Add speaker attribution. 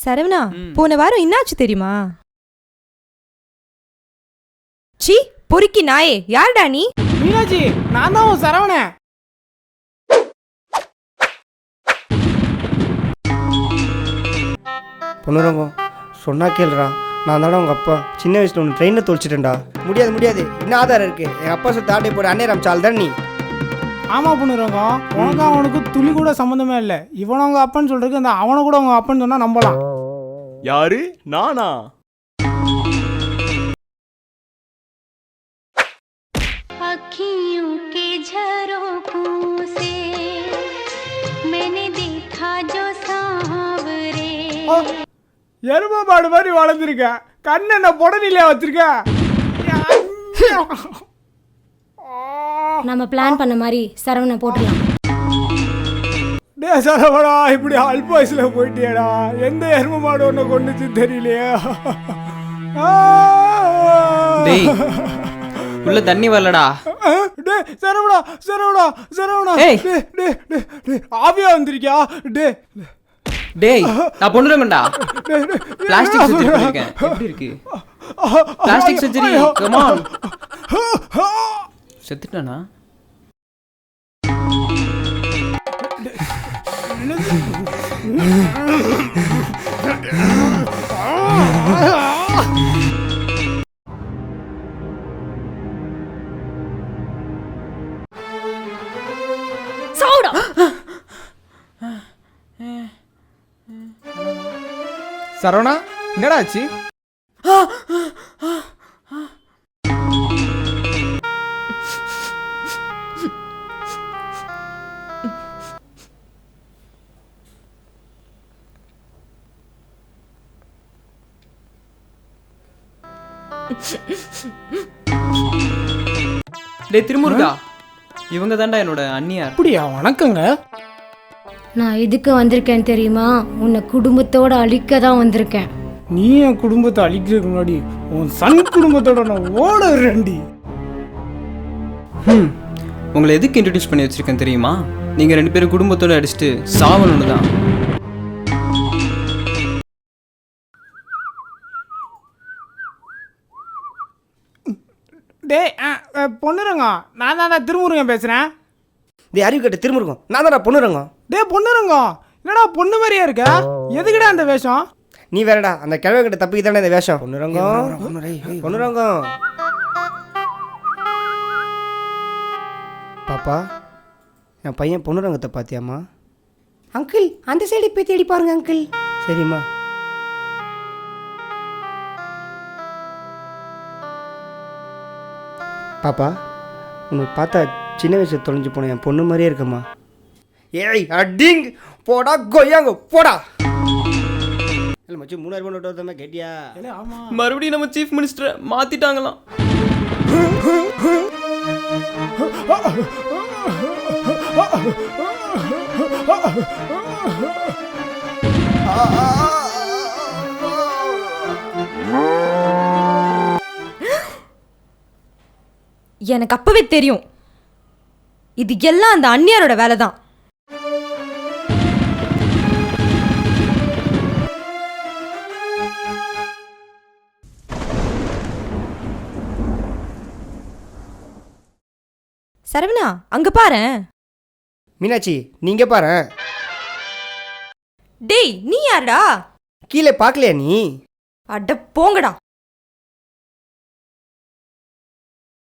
Speaker 1: சரவணா, போன வாரம் என்னாச்சு தெரியுமா? சி பொறுக்கி நாயே, யாருடா நீ?
Speaker 2: மீனாட்சி, நான் தான் உன் சரவணன்.
Speaker 3: பொண்ணுரங்கம் சொன்னா கேளுடா, நான் தானே உங்கள் அப்பா. சின்ன வயசில் ஒன்று ட்ரெயினில் தொலைச்சிட்டேன்டா. முடியாது முடியாது, என்ன ஆதாரம் இருக்கு? எங்கள் அப்பா சொத்து ஆட்டை போட அண்ணே ராமச்சால் தான் நீ.
Speaker 2: ஆமா பொண்ணுரங்கம், உனக்கு அவனுக்கு துளி கூட சம்மந்தமே இல்லை. இவனை உங்க அப்பன்னு சொல்றதுக்கு அந்த அவனை கூட உங்க அப்பன்னு சொன்னா நம்பலாம்.
Speaker 4: யாரு? நானா?
Speaker 5: अखियों के झरोखों से मैंने देखा जो सांवरे.
Speaker 2: எருமை மாடு மாதிரி வளர்ந்துருக்க, கண்ணை என்ன புடனிலையா வச்சிருக்க?
Speaker 6: நம்ம பிளான் பண்ண மாதிரி சரவணை போட்டுடலாம்.
Speaker 2: டே சரவணா, இப்படி அல்ப வயசுல போயிட்டியடா. எந்த எருமை மாடு ஒன்று கொண்டுச்சு தெரியலையா?
Speaker 7: டேய், உள்ள தண்ணி வரலடா.
Speaker 2: டே சரவணா சரவணா சரவணா,
Speaker 7: ஏய்.
Speaker 2: டே டே டே டே ஆவியா வந்திருக்கியா? டே
Speaker 7: டேய், நான் பொண்ணுறேன்டா.
Speaker 2: டே டே
Speaker 7: பிளாஸ்டிக் சர்ஜரி பண்ணிருக்கேன். எப்படி இருக்கு? Plastic surgery, come on. செத்துட்டானா?
Speaker 6: சவுடா.
Speaker 2: சரவணா, என்னடா ஆச்சு?
Speaker 7: டேய் திருமுருகா, இவங்க தான்டா என்னோட அண்ணியார்.
Speaker 2: அப்படியா? வணக்கங்க.
Speaker 6: நான் எதுக்கு வந்திருக்கேன் தெரியுமா? உன்னை குடும்பத்தோட அழிக்க தான் வந்திருக்கேன்.
Speaker 2: நீ என் குடும்பத்தை அழிக்கிறதுக்கு முன்னாடி உன் சன் குடும்பத்தோட நான் ஓட ரெண்டி.
Speaker 7: உங்களை எதுக்கு இன்ட்ரடியூஸ் பண்ணி வச்சிருக்கேன் தெரியுமா? நீங்க 2 பேரும் குடும்பத்தோட அடிச்சுட்டு சாவணும்னு தான்.
Speaker 2: டே பொண்ணுரங்க, நான் தான் திருமுருகன் பேசுறேன்.
Speaker 3: டே அறிவு கட்ட திருமுருகம், நான் தானே பொண்ணுரங்கம்.
Speaker 2: டே பொண்ணுரங்க, என்னடா பொண்ணு மாதிரியா இருக்க? எதுக்குடா அந்த வேஷம்?
Speaker 3: நீ வேறடா, அந்த கிழவை கிட்ட தப்பிக்கு தானே இந்த வேஷம். பொண்ணுரங்கம் பொண்ணுரங்கம். பாப்பா, என் பையன் பொண்ணுரங்கத்தை பார்த்தியாம்மா? அங்கிள், அந்த சைடு போய் தேடி பாருங்க அங்கிள். சரிம்மா. பாப்பா, உனக்கு பார்த்தா சின்ன வயசில் தொலைஞ்சு போன என் பொண்ணு மாதிரியே இருக்கம்மா. ஏய் அடிங், போடா கொய்யாங்க போடா. இல்லை மச்சி, 3000 ரூபாய் நோட்டு வருதாமே கேட்டியா?
Speaker 7: மறுபடியும் நம்ம சீஃப் மினிஸ்டரை மாத்திட்டாங்களாம்.
Speaker 1: எனக்கு அப்பவே தெரியும், இது எல்லாம் அந்த அண்ணியாரோட வேலை தான். சரவணா, அங்க பாரு.
Speaker 3: மீனாட்சி, நீங்க பாரு.
Speaker 1: டேய், நீ யாருடா?
Speaker 3: கீழே பார்க்கலையா நீ?
Speaker 1: அட போங்கடா.